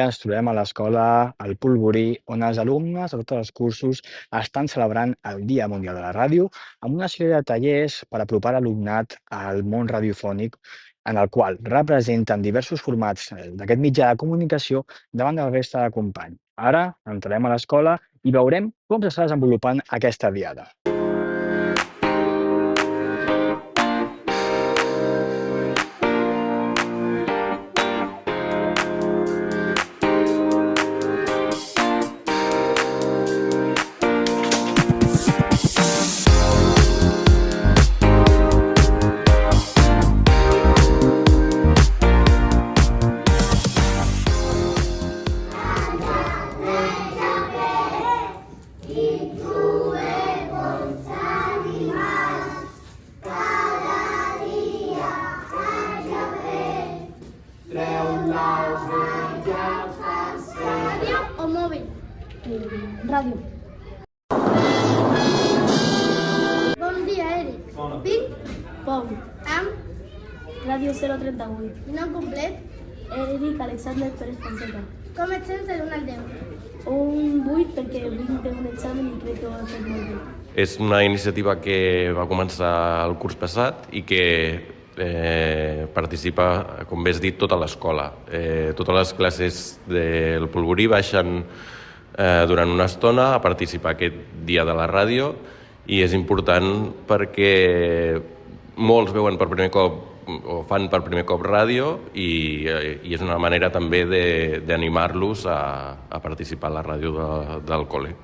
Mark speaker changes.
Speaker 1: Ens trobem a l'escola El Polvorí, on els alumnes de tots els cursos estan celebrant el Dia Mundial de la Ràdio amb una sèrie de tallers per apropar l'alumnat al món radiofònic, en el qual representen diversos formats d'aquest mitjà de comunicació davant de la resta de companys. Ara entrarem a l'escola i veurem com s'està desenvolupant aquesta diada.
Speaker 2: Ràdio o mòbil?
Speaker 3: Ràdio.
Speaker 2: Bon dia, Eric. Vinc
Speaker 3: Pau.
Speaker 2: amb
Speaker 3: Ràdio 038.
Speaker 2: nom complet.
Speaker 3: Eric Alexander Pérez Fonseca.
Speaker 2: Com et sents de l'1 al 10?
Speaker 3: Un 8 perquè vinc d'un examen i crec que ho he fet molt bé.
Speaker 4: És una iniciativa que va començar el curs passat i que participa, com bé has dit, tota l'escola. Totes les classes del Polvorí baixen durant una estona a participar aquest dia de la ràdio i és important perquè molts veuen per primer cop o fan per primer cop ràdio i és una manera també d'animar-los a participar a la ràdio del col·le.